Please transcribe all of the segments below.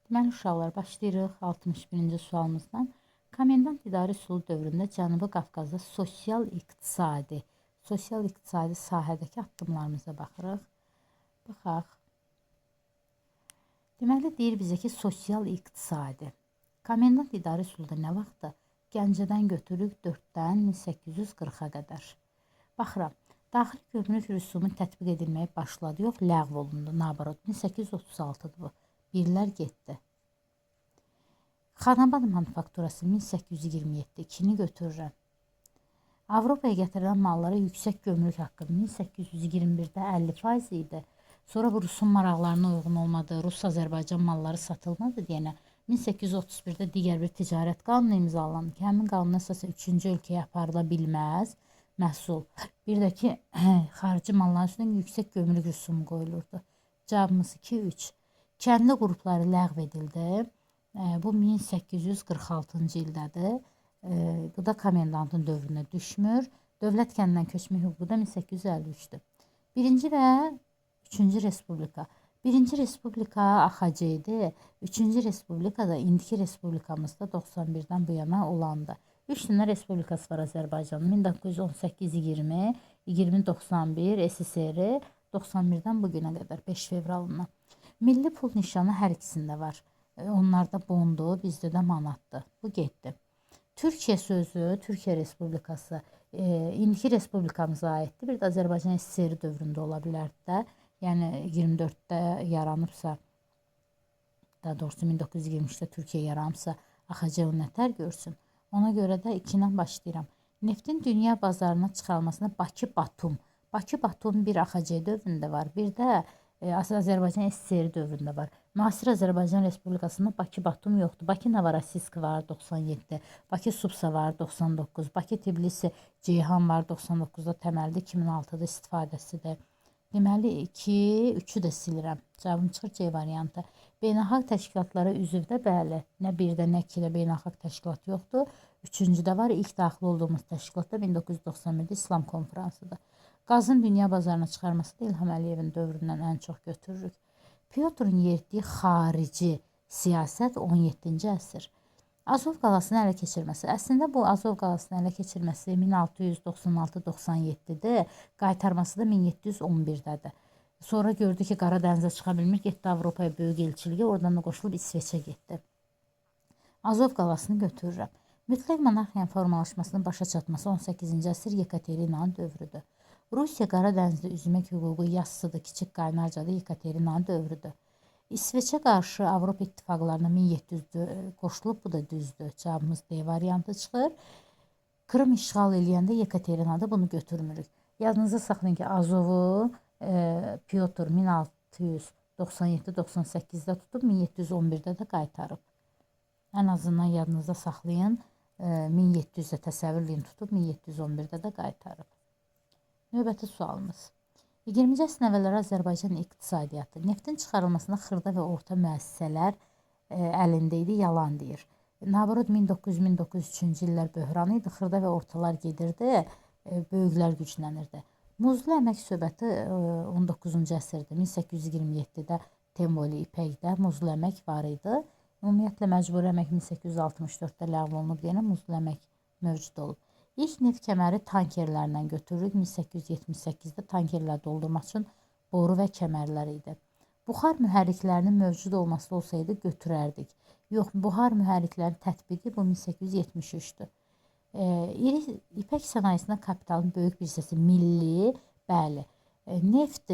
Deməli uşaqlar, başlayırıq 61-ci sualımızdan. Komendant idarə üsulu dövründə Cənubi Qafqazda sosial-iqtisadi sahədəki addımlarımıza baxırıq. Baxaq. Deməli deyir bizə ki, sosial-iqtisadi. Komendant idarə üsulu da nə vaxtda? Gəncədən götürük 4-dən 1840-a qədər. Baxıram. Daxili gömrük rüsumu tətbiq edilməyə başladı, yox, ləğv olundu. Nabarot 1836-dır bu. Birlər getdi. Xanabad manufakturası 1827, 2-ni götürürəm. Avropaya gətirilən mallara yüksək gömrük haqqı 1821-də 50% idi. Sonra bu Rusun maraqlarına uyğun olmadı, Rus-Azərbaycan malları satılmadı deyənə 1831-də digər bir ticarət qanunu imzalandı ki, həmin qanuna əsasən 3-cü ölkəyə aparıla bilməz məhsul. Bir də ki, xarici malların üstündə yüksək gömrük rüsumu qoyulurdu. Cavabımız 2-3. Kəndli qrupları ləğv edildi. Bu 1846-cı ildədir. Bu da komendantın dövrünə düşmür. Dövlət kəndindən köçmək hüququ da 1853-dür. Birinci və üçüncü respublika. Birinci respublika AXC idi. Üçüncü respublika da indiki respublikamızda 91-dən bu yana olandı. 3 dənə respublikası var Azərbaycanın. 1918-20, 2091, SSR 91-dən bu günə qədər 5 fevralından. Milli pul nişanı hər ikisində var. Onlarda bondu, bizdə də manatdır. Bu getdi. Türkiyə sözü, Türkiyə Respublikası indiki respublikamıza aiddir. Bir də Azərbaycan SSR dövründə ola bilərdi də. Yəni 24-də yaranıbsa, daha doğrusu 1923-də Türkiyə yaranıbsa, AXC nətər görsün. Ona görə də 2-dən başlayıram. Neftin dünya bazarına çıxarılmasında Bakı-Batum. Bakı-Batum bir AXC dövründə var. Bir də Azərbaycan SSR dövründə var. Müasir Azərbaycan Respublikasında Bakı-Batum yoxdur. Bakı Novorosisk var 97, Bakı Subsa var 99, Bakı Tbilisi Ceyhan var 99-da təməlli 2006-da istifadəsidir. Deməli 2, 3-ü də silirəm. Cavabım çıxır C variantı. Beynəlxalq təşkilatlara üzvdə bəli, nə 1-də, nə 2-də beynəlxalq təşkilat yoxdur. 3-cüdə var. İlk daxil olduğumuz təşkilat da 1991-də İslam konferansıdır. Qazın dünya bazarına çıxarması da İlham Əliyevin dövründən ən çox götürürük. Pyotrun yeritdiyi xarici siyasət 17-ci əsr. Azov qalasını ələ keçirməsi. Əslində bu Azov qalasını ələ keçirməsi 1696-97-də, qaytarması da 1711-dədir. Sonra gördü ki, Qara dənizə çıxa bilmir, getdi Avropaya böyük elçiliyə, oradan da qoşulub İsveçə getdi. Azov qalasını götürürəm. Mütləq monarxiyanın formalaşmasının başa çatması 18-ci əsr Yekaterinanın dövrüdür. Rusiya Qara dənizdə üzmək hüququ Yassıdır, Kiçik Qaynarcada Yekaterinanın dövrüdür. İsveçə qarşı Avropa ittifaqlarına 1700 qoşulub, bu da düzdür. Cavabımız D variantı çıxır. Krım işğal eləyəndə Yekaterinada bunu götürmürük. Yadınızda saxlayın ki, Azovu Pyotr 1697-98-də tutub, 1711-də də qaytarıb. Ən azından yadınızda saxlayın, 1700-də təsəvvürləyin tutub, 1711-də də qaytarıb. Növbəti sualımız. 20-ci əsrin əvvəlləri Azərbaycan iqtisadiyyatı neftin çıxarılmasında xırda və orta müəssisələr əlində idi, yalan deyir. Nabarod 1900-1903-cü illər böhranı idi, xırda və ortalar gedirdi, böyüklər güclənirdi. Muzlu əmək söhbəti 19-cu əsrdə, 1827-də Temoli, İpəkdə muzlu əmək var idi. Ümumiyyətlə məcburi əmək 1864-də ləğv olunub, yenə muzlu əmək mövcud olub. İlk neft kəməri tankerlərlə götürürük. 1878-də tankerlər doldurmaq üçün boru və kəmərlər idi. Buxar mühərriklərinin mövcud olması olsaydı götürərdik. Yox, buxar mühərriklərin tətbiqi bu 1873-dür. İri ipək sənayesində kapitalın böyük bir hissəsi milli, bəli, neft,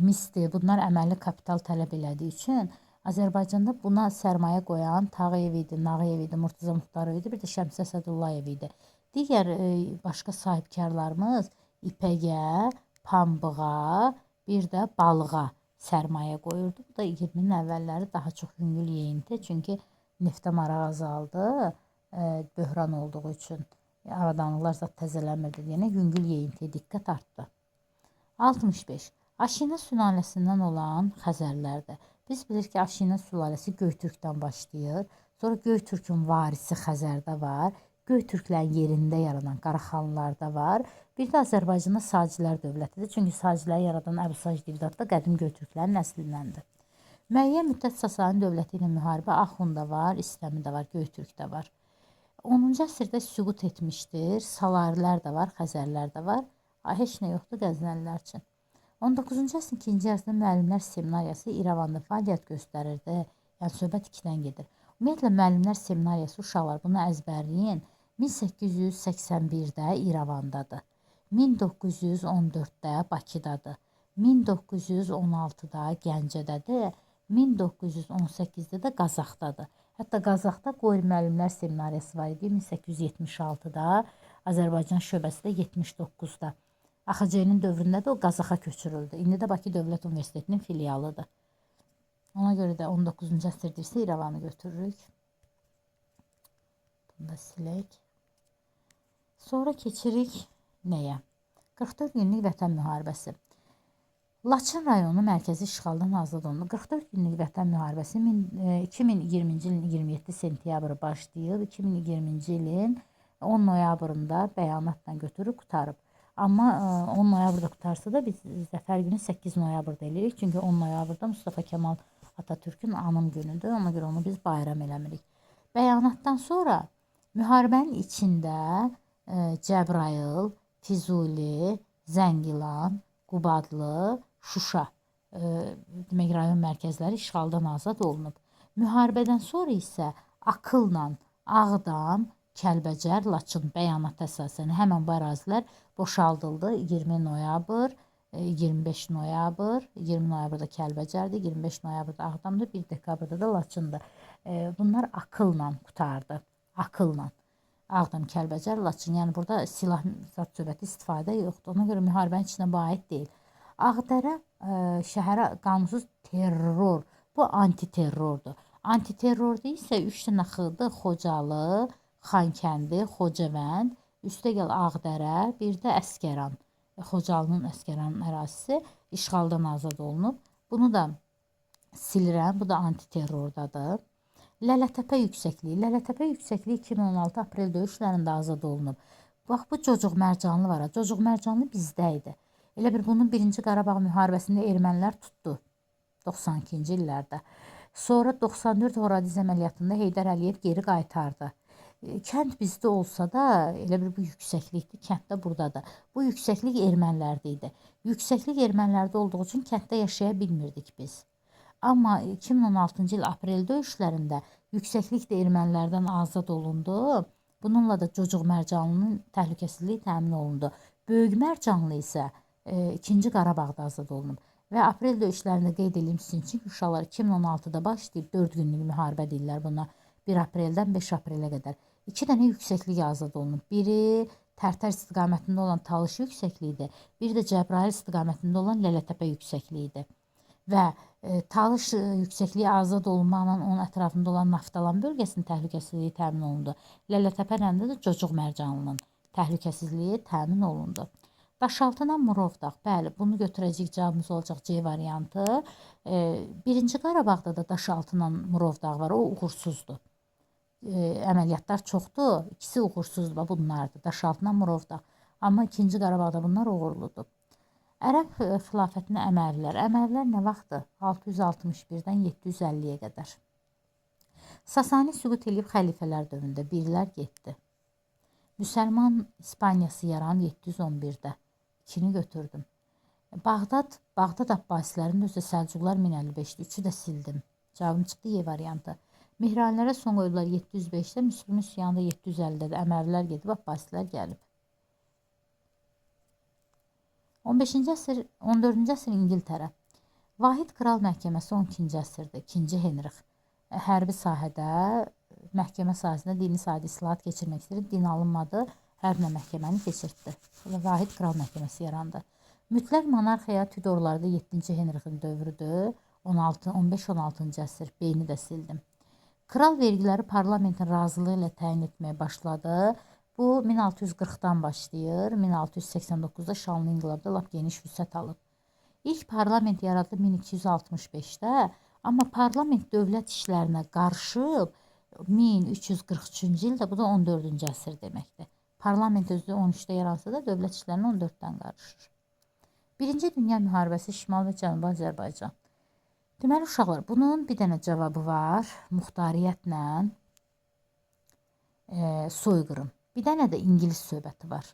misli, bunlar əməlli kapital tələb elədiyi üçün Azərbaycanda buna sərmayə qoyan Tağıyev idi, Nağıyev idi, Murtuza Muxtarov idi, bir də Şəmsi Əsədullayev idi. Digər başqa sahibkarlarımız ipəyə, pambığa, bir də balığa sərmayə qoyurdu. Bu da 20-nin əvvəlləri daha çox yüngül yeyinti, çünki neftə maraq azaldı, böhran olduğu üçün avadanlıqlar zat təzələnmirdi deyənə yüngül yeyintiyə diqqət artdı. 65. Aşina sülaləsindən olan Xəzərlərdir. Biz bilir ki, Aşina sülaləsi Göytürkdən başlayır. Sonra Göytürkün varisi Xəzərdə var. Göytürklərin yerində yaradan Qaraxanlılarda var. Bir də Azərbaycanda Sacilər dövlətidir. Çünki Sacilər yaradan Əbu Sac Divdad da qədim Göytürklərin nəslindəndir. Müəyyən müddət Sasani dövləti ilə müharibə Axunda var, İstəmi də var, Göytürk də var. 10-cu əsrdə süqut etmişdir. Salarilər də var, Xəzərlər də var. Heç nə yoxdur Qəznəlilər üçün. 19-cu əsrin ikinci yarısında müəllimlər seminariyası İrəvanda fəaliyyət göstərirdi. Yəni söhbət 2-dən gedir. Ümumiyyətlə müəllimlər seminariyası uşaqlar bunu əzbərləyin. 1881-də İrəvandadır. 1914-də Bakıdadır. 1916-da Gəncədədir. 1918-də də Qazaxdadır. Hətta Qazaxda Qori müəllimlər seminariyası var idi 1876-da, Azərbaycan şöbəsi də 79-da. AXC-nin dövründə də o Qazaxa köçürüldü. İndi də Bakı Dövlət Universitetinin filialıdır. Ona görə də 19-cu əsrdirsə İrəvanı götürürük. Bunu da silək. Sonra keçirik nəyə? 44 günlük vətən müharibəsi. Laçın rayonu mərkəzi işğaldan azad olundu. 44 günlük vətən müharibəsi 2020-ci ilin 27 sentyabrı başlayıb, 2020-ci ilin 10 noyabrında bəyanatla götürüb qutarıb. Amma 10 noyabrda qutarsa da biz zəfər günü 8 noyabrda eləyirik. Çünki 10 noyabrda Mustafa Kemal Atatürk'ün anım günüdür. Ona görə onu biz bayram eləmirik. Bəyanatdan sonra müharibənin içində Cəbrayıl, Füzuli, Zəngilan, Qubadlı, Şuşa demək rayon mərkəzləri işğaldan azad olunub. Müharibədən sonra isə Akılla Ağdam, Kəlbəcər, Laçın bəyanata əsasən həmin bu ərazilər boşaldıldı. 20 noyabr, 25 noyabr, 20 noyabrda Kəlbəcərdir, 25 noyabrda Ağdamdır, 1 dekabrda da Laçındır. Bunlar akılla qutardı. Akılla. Ağdam, Kəlbəcər, Laçın. Yəni burada silah zat söhbəti istifadə yoxdur. Ona görə müharibənin içinə bu aid deyil. Ağdərə şəhərə qanunsuz terror. Bu antiterrordur. Antiterrorda isə 3 dənə xıldı, Xocalı, Xankəndi, Xocavənd, üstəgəl Ağdərə, bir də Əsgəran. Xocalının Əsgəranın ərazisi işğaldan azad olunub. Bunu da silirəm. Bu da antiterrordadır. Lələtəpə yüksəkliyi. Lələtəpə yüksəkliyi 2016 aprel döyüşlərində azad olunub. Bax, bu Cocuq Mərcanlı var. Cocuq Mərcanlı bizdə idi. Elə bir bunun 1-ci Qarabağ müharibəsində ermənilər tutdu. 92-ci illərdə. Sonra 94 Horadiz əməliyyatında Heydər Əliyev geri qaytardı. Kənd bizdə olsa da, elə bir bu yüksəklikdir, kənd də buradadır. Bu yüksəklik ermənilərdə idi. Yüksəklik ermənilərdə olduğu üçün kənddə yaşaya bilmirdik biz. Amma 2016-cı il aprel döyüşlərində yüksəklik də ermənilərdən azad olundu. Bununla da Cocuq Mərcanlının təhlükəsizliyi təmin olundu. Böyük Mərcanlı isə 2-ci Qarabağda azad olunub. Və aprel döyüşlərində qeyd edeyim sizin üçün uşaqlar 2016-da başlayıb 4 günlük müharibə deyirlər buna. 1 apreldən 5 aprelə qədər. 2 dənə yüksəklik azad olunub. Biri Tərtər istiqamətində olan Talış yüksəkliyidir. Biri də Cəbrayıl istiqamətində olan Lələtəpə yüksəkliyidir. Və Talış yüksəkliyi azad olunmaqla onun ətrafında olan Naftalan bölgəsinin təhlükəsizliyi təmin olundu. Lələtəpəndə də Cocuq Mərcanlının təhlükəsizliyi təmin olundu. Daşaltıdan Murovdağ. Bəli, bunu götürəcək cavabımız olacaq C variantı. 1-ci Qarabağda da Daşaltıdan Murovdağ var. O uğursuzdur. Əməliyyatlar çoxdur. İkisi uğursuzdur. Bunlardır. Daşaltıdan Murovdağ. Amma 2-ci Qarabağda bunlar uğurludur. Ərəb xilafətinə Əmərlər. Əmərlər nə vaxtdır? 661-dən 750-yə qədər. Sasani süqut edib xəlifələr dövründə birlər getdi. Müsəlman İspaniyası yaranıb 711-də. 2-ni götürdüm. Bağdad Abbasilərin özü Səlcuqlar 1055-dir. 3-ü də sildim. Cavabım çıxdı Y variantı. Mehranlərə son qoydular 705-də, Müslüman üsyanında 750-də Əməvilər gedib, Abbasilər gəlib. 15-ci əsr, 14-cü əsr İngiltərə. Vahid Kral Məhkəməsi 12-ci əsrdə, 2-ci Henrix. Hərbi sahədə, məhkəmə sahəsində dini sahədə islahat keçirmək istəyir. Din alınmadı, hərblə məhkəməni keçirtdi. Vahid Kral Məhkəməsi yarandı. Mütləq monarxiya Tudorlarda 7-ci Henrixin dövrüdür. 15-16-cı əsr. B-ni də sildim. Kral vergiləri parlamentin razılığı ilə təyin etməyə başladı. Bu 1640-dan başlayır. 1689-da Şanlı İnqilabda lap geniş vüsət alıb. İlk parlament yaradılıb 1265-də, amma parlament dövlət işlərinə qarışıb 1343-cü ildə, bu da 14-cü əsr deməkdir. Parlament özü 13-də yaransa da dövlət işlərinə 14-dən qarışır. Birinci Dünya müharibəsi Şimal və Cənubi Azərbaycan. Deməli uşaqlar, bunun bir dənə cavabı var. Muxtariyyətlə soyqırım. Bir dənə də ingilis söhbəti var.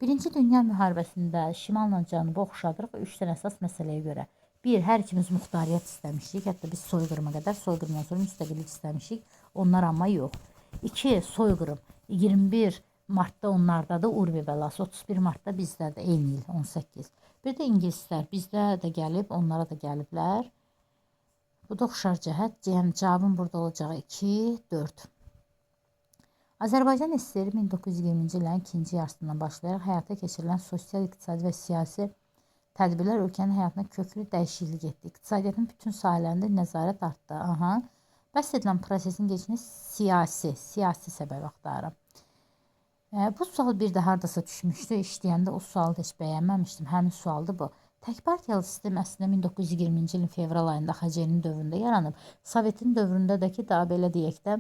Birinci Dünya müharibəsində şimalla cənubu oxşadırıq 3 dənə əsas məsələyə görə. Bir, hər ikimiz muxtariyyət istəmişik. Hətta biz soyqırıma qədər, soyqırımdan sonra müstəqillik istəmişik. Onlar amma yox. 2, soyqırım. 21 martda onlardadır Urbi bəlası, 31 martda bizdədir, eyni il 18. Bir də ingilislər bizdə də gəlib, onlara da gəliblər. Bu da oxşar cəhət. Cavabım burada olacağı 2, 4. Azərbaycan SSR 1920-ci ilin ikinci yarısından başlayaraq həyata keçirilən sosial, iqtisadi və siyasi tədbirlər ölkənin həyatına köklü dəyişiklik etdi. İqtisadiyyatın bütün sahələrində nəzarət artdı. Bəhs edilən prosesin keçişini siyasi səbəb axtarıram. Bu sual bir də hardasa düşmüşdü. İşləyəndə o sualı heç bəyənməmişdim. Həmin sualdır bu. Təkpartiyalı sistem əslində 1920-ci ilin fevral ayında AXC-nin dövründə yaranıb. Sovetin dövründə də ki, daha belə deyək də,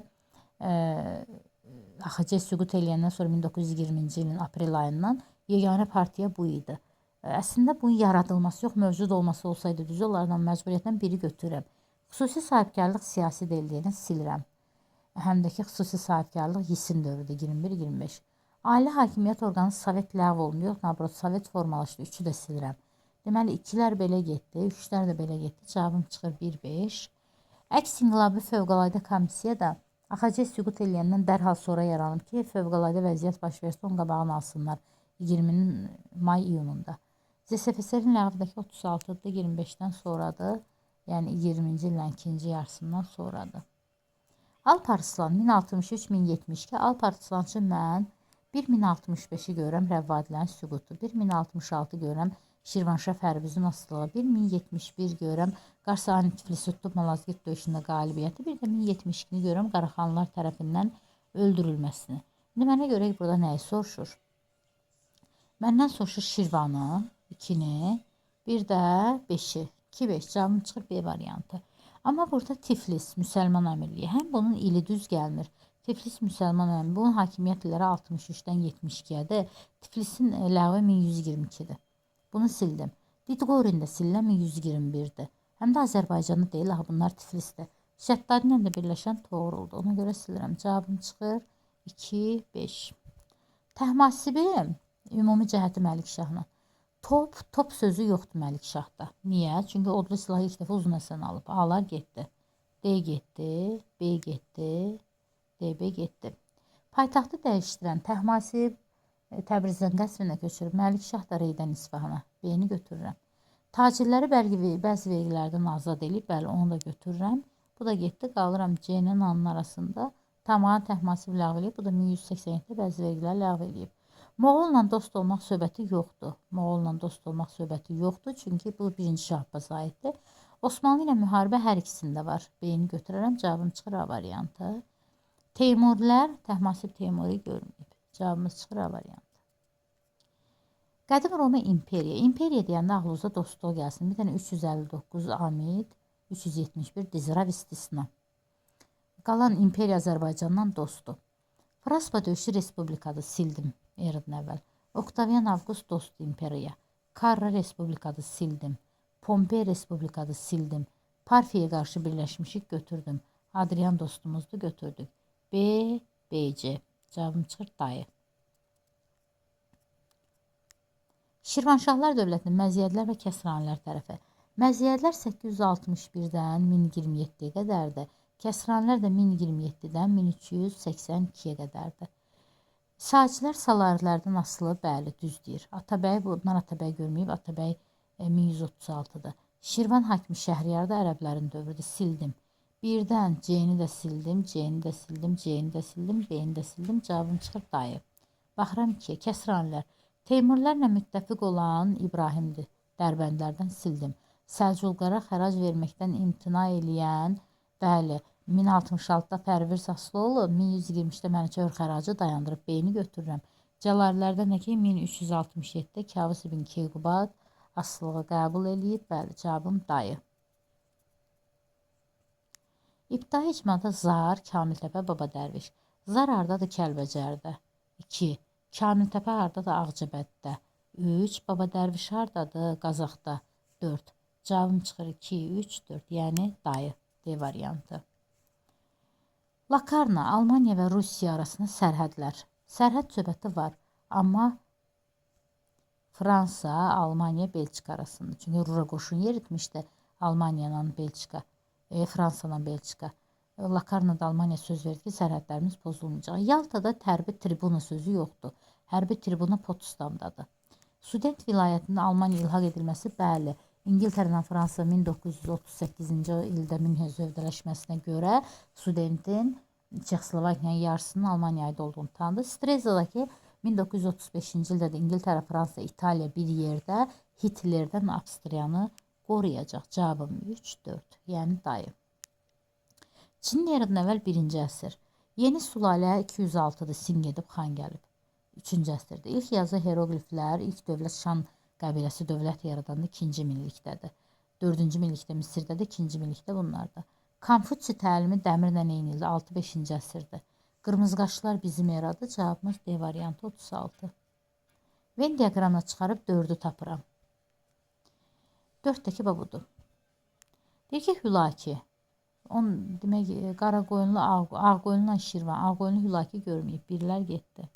AXC süqut eləyəndən sonra 1920-ci ilin aprel ayından yeganə partiya bu idi. Əslində bunun yaradılması yox, mövcud olması olsaydı düz olardan məcburiyyətdən biri götürürəm. Xüsusi sahibkarlıq siyasi deyildiyini silirəm. Həm də ki, xüsusi sahibkarlıq YİSİN dövrüdür 21-25. Ailə hakimiyyət orqanı Sovet ləğv olundu, yox, nabrot Sovet formalaşdı, 3-ü də silirəm. Deməli, 2-lər belə getdi, 3-lər də belə getdi. Cavabım çıxır 1-5. Əks inqilabi fövqəladə komissiya da AXC süqut eləyəndən dərhal sonra yaranıb ki, fövqəladə vəziyyət baş versə, onun qabağını alsınlar 20 may-iyununda. ZSFSR-in ləğvdəki 36-dır, 25-dən sonradır. Yəni 20-ci ilin ikinci yarısından sonradır. Alparslan 1063-1072. Alparslan üçün mən 1065-i görürəm Rəvvadilərin süqutu, 1066 görürəm Şirvanşah Fərvizun asılığı, 1071 görürəm Qarsani Tiflis tutub Malazgirt döyüşündə qalibiyyəti, bir də 1072-ni görürəm Qaraxanlılar tərəfindən öldürülməsini. İndi mənə görə burada nəyi soruşur? Məndən soruşur Şirvanı, 2-ni, bir də 5-i. 2-5 cavabım çıxır B variantı. Amma burada Tiflis, müsəlman əmirliyi, həm bunun ili düz gəlmir. Tiflis müsəlman əmirliyi, bunun hakimiyyət illəri 63-dən 72-yədir. Tiflisin ləğvi 1122-dir. Bunu sildim. Didqorin də siləm 1121-dir. Həm də Azərbaycanı deyil, bunlar Tiflisdir. Şəddadi ilə də birləşən Toğruldur. Ona görə silirəm. Cavabım çıxır 2-5. Təhmasibi ümumi cəhəti Məlikşahla. Top sözü yoxdur Məlikşahda. Niyə? Çünki odlu silahı ilk dəfə Uzun Həsən alıb. A-lar getdi. D getdi, B getdi, DB getdi. Paytaxtı dəyişdirən Təhmasib Təbrizdən qəsrinə köçürüb. Məlikşah da Reydən İsfahana. B-ni götürürəm. Tacirləri bəzi vergilərdən azad edib. Bəli, onu da götürürəm. Bu da getdi. Qalıram C-nin A-nın arasında. Tamam Təhmasib ləğv edib. Bu da 1187-də bəzi vergilər ləğv edib. Moğolla dost olmaq söhbəti yoxdur. Moğolla dost olmaq söhbəti yoxdur. Çünki bu 1-ci Şah Abbasa aiddir. Osmanlı ilə müharibə hər ikisində var. B-ni götürərəm. Cavabım çıxır A variantı. Teymurilər Təhmasib Teymuri görməyib. Cavabımız çıxır A variantı. Qədim Roma imperiya. İmperiya deyəndə ağlınıza dostluq gəlsin. Bir dənə 359 Amid, 371 Dizrav istisna. Qalan imperiya Azərbaycandan dostdur. Fraspa döyüşü respublikadır. Sildim. Eradan əvvəl. Oktavian Avqust dostu imperiya. Karra respublikadır. Sildim. Pompey respublikadır. Sildim. Parfiyaya qarşı birləşmişik. Götürdüm. Adrian dostumuzdu. Götürdük. B, BC. Cavabım çıxır dayı. Şirvanşahlar dövlətinin məziyyətlər və kəsranilər tərəfi. Məziyyətlər 861-dən 1027-yə qədərdir. Kəsranilər də 1027-dən 1382-yə qədərdir. Sacilər salarilərdən asılı, bəli, düz deyir. Atabəy, bunlar Atabəy görməyib, Atabəy 1136-dır. Şirvan hakimi Şəhriyar da ərəblərin dövrüdür, sildim. Birdən C-ni də sildim, C-ni də sildim, C-ni də sildim, B-ni də sildim, cavabım çıxır dayı. Baxıram ki, kəsranilər. Teymurlərlə müttəfiq olan İbrahimdir, Dərbəndlərdən sildim. Səlcuqlara xərac verməkdən imtina eləyən, bəli, 1066-da Pərviz Aslıoğlu, 1123-də Məlikçövr xəracı dayandırıb. B-ni götürürəm. Cəlallərdən də ki, 1367-də Kavus ibn Keyqubad asılığı qəbul eləyib. Bəli, cavabım dayı. İbtidai icmada Zar, Kamiltəpə, Baba Dərviş. Zar hardadır? Kəlbəcərdə. 2. Kamiltəpə hardadır? Ağcabəddə. 3. Baba Dərviş hardadır? Qazaxda. 4. Cavabım çıxır 2, 3, 4. Yəni dayı D variantı. Lakarna Almaniya və Rusiya arasında sərhədlər. Sərhəd söhbəti var, amma Fransa, Almaniya, Belçika arasında. Çünki Rura qoşun yeritmişdi Almaniya ilə Belçika, Fransa ilə Belçika. Lakarna da Almaniya söz verdi ki, sərhədlərimiz pozulmayacaq. Yaltada hərbi tribuna sözü yoxdur. Hərbi tribuna Potsdamdadır. Sudent vilayətində Almaniya ilhaq edilməsi bəli. İngiltərə ilə Fransa 1938-ci ildə Münhen sövdələşməsinə görə Sudentin Çexoslovakiyanın yarısının Almaniyaya aid olduğunu tanıdı. Strezadakı 1935-ci ildə də İngiltərə, Fransa, İtaliya bir yerdə Hitlerdən Avstriyanı qoruyacaq. Cavabım 3, 4. Yəni dayı. Çinin eradan əvvəl 1-ci əsr. Yeni sülalə 206-dır. Sin gedib, xan gəlib. 3-cü əsrdə. İlk yazı heroqliflər, ilk dövlət Şan qəbiləsi dövlət yaradanda 2-ci minlikdədir. 4-cü minlikdə Misirdədir, 2-ci minlikdə bunlarda. Konfutsi təlimi dəmirlə eynildi. 6-5-ci əsrdə. Qırmızıqaşlılar bizim eradır. Cavabımız D variantı 36. Venn diaqramına çıxarıb 4-ü tapıram. 4-dəki budur. Deyir ki, Hülaki. Demək, Qaraqoyunlu, Ağqoyunlu Şirvan, Ağqoyunlu Hülaki görməyib. Birlər getdi.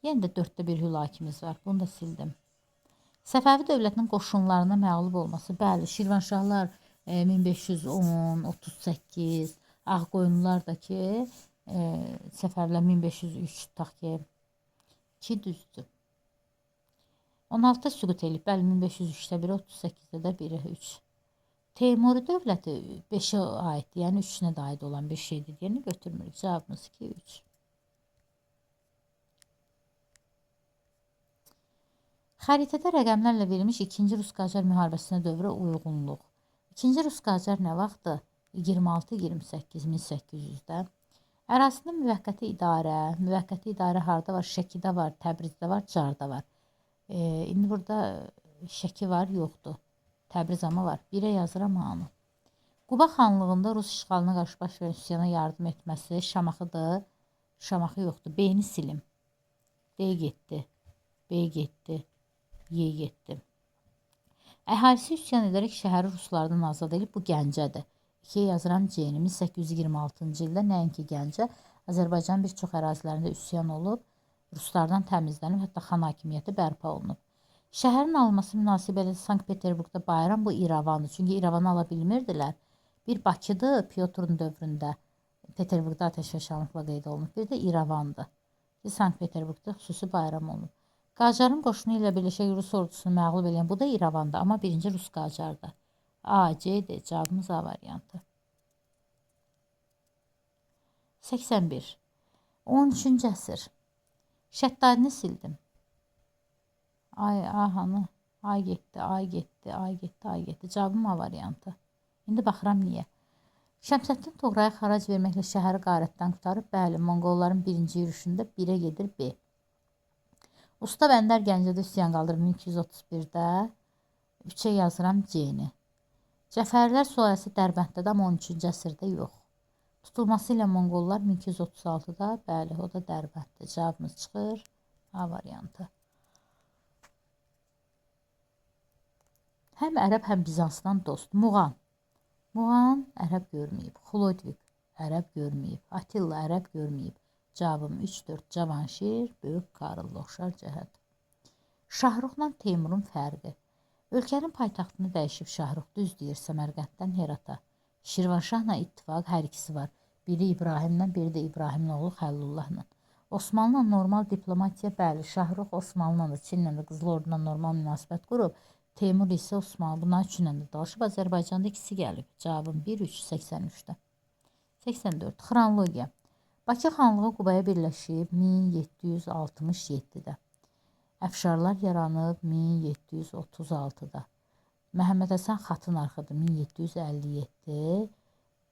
Yenə də 4-də bir Hülakimiz var. Bunu da sildim. Səfəvi dövlətinin qoşunlarına məğlub olması. Bəli, Şirvanşahlar 1510, 38, Ağqoyunlular da ki, Səfərlər 1503 tutaq ki, 2 düzdür. 16-da süqut eləyib. Bəli, 1503-də biri, 38-də də biri 3. Teymuri dövləti 5-ə aiddir, yəni 3-ünə də aid olan bir şeydir. Yəni götürmürük. Cavabımız 2, 3. Xəritədə rəqəmlərlə verilmiş 2-ci Rus-Qacar müharibəsinə dövrə uyğunluq. 2-ci Rus-Qacar nə vaxtdır? 26-28 1800-də. Ərazisində müvəqqəti idarə harda var? Şəkidə var, Təbrizdə var, Carda var. İndi burada Şəki var, yoxdur. Təbriz amma var. 1-ə yazıram hamı. Quba xanlığında Rus işğalına qarşı baş verən üsyana yardım etməsi Şamaxıdır. Şamaxı yoxdur. B-ni silim. D getdi. B getdi. Y getdi. Əhalisi üsyan edərək şəhəri ruslardan azad edib, bu Gəncədir. 2-yə yazıram C-ni. 1826-cı ildə nəinki Gəncə, Azərbaycanın bir çox ərazilərində üsyan olub, ruslardan təmizlənib, hətta xan hakimiyyəti bərpa olunub. Şəhərin alınması münasibələ Sankt-Peterburqda bayram bu İrəvandır. Çünki İrəvanı ala bilmirdilər. Bir Bakıdır, Pyotrun dövründə Peterburqda atəşfəşanlıqla qeyd olunub. Bir də İrəvandır. Sankt-Peterburqda xüsusi bayram olunub. Qacarın qoşunu ilə birləşək Rus ordusunu məğlub edən bu da İrəvanda, amma 1-ci Rus Qacardır. A, C, D. Cavabımız A variantı. 81. 13-cü əsr. Şəddadini sildim. Ay, hanı? Ay getdi, ay getdi, ay getdi, ay getdi. Cavabım A variantı. İndi baxıram niyə. Şəmsəddin Toğraya xarac verməklə şəhəri qarətdən qutarıb, bəli, Monqolların 1-ci yürüşündə 1-ə gedir B. Usta Bəndər Gəncədə üsyan qaldırıb 1231-də. 3-ə yazıram C-ni. Cəfərlər sülaləsi Dərbənddə, amma 13-cü əsrdə yox. Tutulması ilə Monqollar 1236-da, bəli, o da Dərbənddə. Cavabımız çıxır A variantı. Həm ərəb, həm Bizansdan dost. Muğan. Muğan ərəb görməyib. Xulodvik ərəb görməyib. Atilla ərəb görməyib. Cavabım 3-4. Cavanşir, Böyük Karl oxşar cəhət. Şahruxla Teymurun fərqi. Ölkənin paytaxtını dəyişib Şahruq, düz deyir, Səmərqənddən Herata. Şirvanşahla ittifaq hər ikisi var. Biri İbrahimlə, biri də İbrahimin oğlu Xəllullahla. Osmanlıla normal diplomatiya, bəli, Şahrux Osmanlıla da, Çinlə də, Qızıl Ordu'la normal münasibət qurub. Teymur isə Osmanlı, bunlar üçünlə də dalaşıb. Azərbaycanda ikisi gəlib. Cavabım 1-3, 83-də. 84. Xronologiya. Bakı xanlığı Qubaya birləşib 1767-də. Əfşarlar yaranıb 1736-da. Məhəmməd Həsən xatın arxıdır 1757.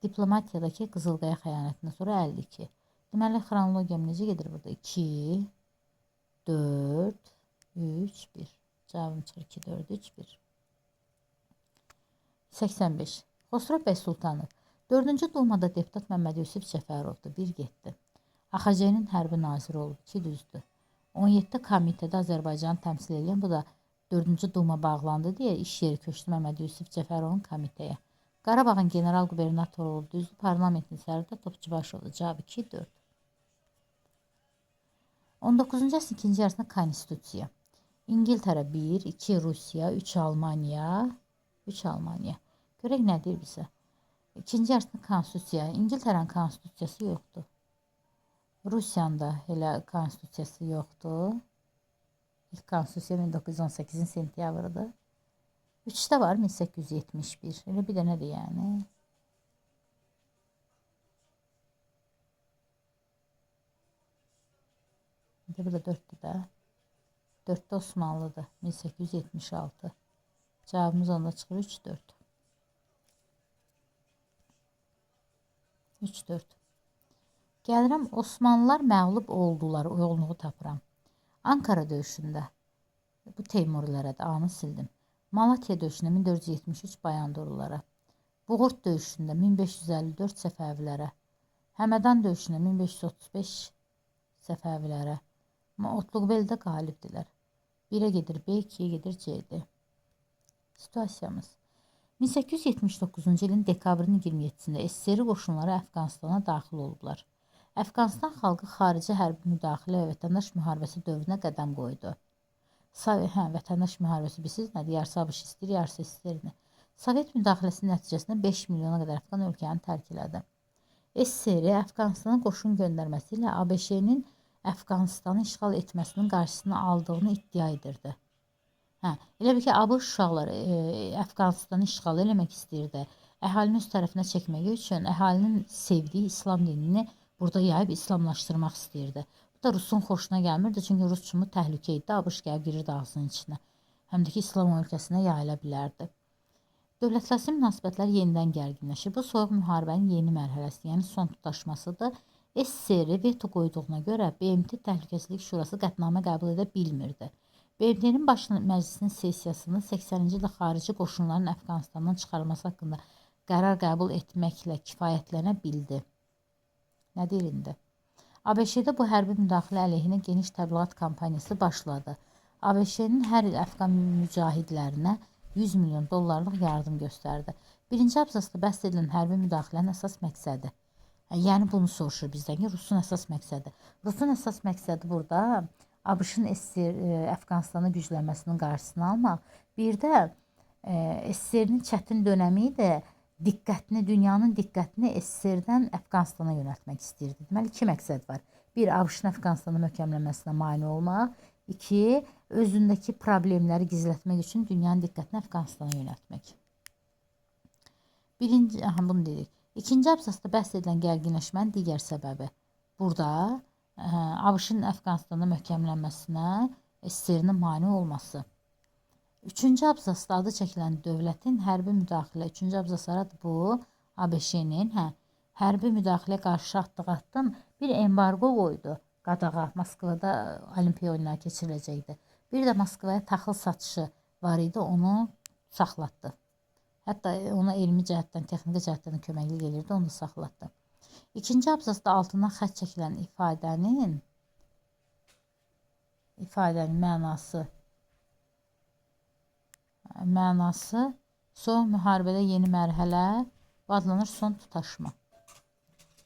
Diplomatiyadakı Qızılqaya xəyanətindən sonra 52. Deməli, xronologiyam necə gedir burada? 2, 4, 3, 1. Cavabım çıxır 2, 4, 3, 1. 85. Xosrov bəy Sultanov. 4-cü Dumada deputat Məmməd Yusif Cəfərovdur. 1 getdi. AXC-nin hərbi naziri olub. 2 düzdür. 17-də komitədə Azərbaycanı təmsil edən, bu da 4-cü Duma bağlandı deyə iş yeri köçdü Məmməd Yusif Cəfərovun komitəyə. Qarabağın general qubernatoru oldu. Düzdür, parlamentin sərdə Topçubaşovu. Cavab 2-4. 19-cu əsrin ikinci yarısında konstitusiya. İngiltərə 1, 2 Rusiya, 3 Almaniya, 3 Almaniya. Görək nə deyir bizə? İkinci yarısında konstitusiya. İngiltərənin konstitusiyası yoxdur. Rusiyanın da elə konstitusiyası yoxdur. İlk konstitusiya 1918-in sentyabrıdır. 3-də var 1871. Elə bir dənədir yəni. Bu da 4'dür də. 4'də Osmanlıdır. 1876. Cavabımız onda çıxır 3-4. 3-4. Gəlirəm, Osmanlılar məğlub oldular, yolunu tapıram. Ankara döyüşündə, bu Teymurilərə də anı sildim. Malatya döyüşündə 1473 Bayandurlulara, Buğurt döyüşündə 1554 Səfəvilərə, Həmədan döyüşündə 1535 Səfəvilərə, Otluqbeldə qalibdilər. 1-ə gedir B, 2-yə gedir C-dir. Situasiyamız. 1879-cu ilin dekabrın 27-sində SSR qoşunları Əfqanistana daxil oldular. Əfqanistan xalqı xarici hərbi müdaxilə və vətəndaş müharibəsi dövrünə qədəm qoydu. Vətəndaş müharibəsi bilirsiniz nədir? Yarısı ABŞ istəyir, yarısı istəyir. Sovet müdaxiləsinin nəticəsində 5 milyona qədər Əfqan ölkəni tərk elədi. SSR Əfqanistana qoşun göndərməsi ilə ABŞ-nin Əfqanistanı işğal etməsinin qarşısını aldığını iddia edirdi. Elə bir ki, ABŞ uşaqları Əfqanistanı işğal eləmək istəyirdi. Əhalini öz tərəfinə çəkmək üçün əhalinin sevdiyi İslam dinini burada yayıb İslamlaşdırmaq istəyirdi. Bu da Rusun xoşuna gəlmirdi, çünki Rus üçün bu təhlükə idi. ABŞ gəlib girirdi ağzının içinə. Həm də ki, İslam ölkəsinə yayıla bilərdi. Dövlətlərarası münasibətlər yenidən gərginləşir. Bu soyuq müharibənin yeni mərhələsi, yəni son tutuşmasıdır. SSR veto qoyduğuna görə BMT Təhlükəsizlik Şurası qətnamə qəbul edə bilmirdi. BMT-nin Baş Məclisinin sessiyasını 80-ci ildə xarici qoşunların Əfqanistandan çıxarılması haqqında qərar qəbul etməklə kifayətlənə bildi. Nə deyir indi? ABŞ-də bu hərbi müdaxilə əleyhinə geniş təbliğat kampaniyası başladı. ABŞ-nin hər il Əfqan mücahidlərinə 100 milyon dollarlıq yardım göstərdi. Birinci abzasda bəhs edilən hərbi müdaxilənin əsas məqsədi. Yəni bunu soruşur bizdən ki, Rusun əsas məqsədi. Rusun əsas məqsədi burada ABŞ-ın Əfqanistanı güclənməsinin qarşısını almaq. Bir də SSR-nin çətin dönəmi də dünyanın diqqətini SSR-dən Əfqanistana yönəltmək istəyirdi. Deməli, 2 məqsəd var. 1. ABŞ-ın Əfqanistanı möhkəmlənməsinə mane olmaq. 2. Özündəki problemləri gizlətmək üçün dünyanın diqqətini Əfqanistana yönəltmək. Bunu dedik. İkinci abzasda bəhs edilən gərginləşmənin digər səbəbi. Burada ABŞ-ın Əfqanistanda möhkəmlənməsinə SSR-nin mane olması. Üçüncü abzasda adı çəkilən dövlətin hərbi müdaxilə. Üçüncü abzas aradı bu. ABŞ-nin hərbi müdaxilə qarşı atdığı addım bir embargo qoydu. Qadağa Moskvada Olimpiya oyunları keçiriləcəkdi. Bir də Moskvaya taxıl satışı var idi, onu saxlatdı. Hətta ona elmi cəhətdən, texniki cəhətdən köməklik edirdi, onu da saxlatdı. İkinci abzasda altından xətt çəkilən ifadənin mənası son müharibədə yeni mərhələ adlanır son tutaşma.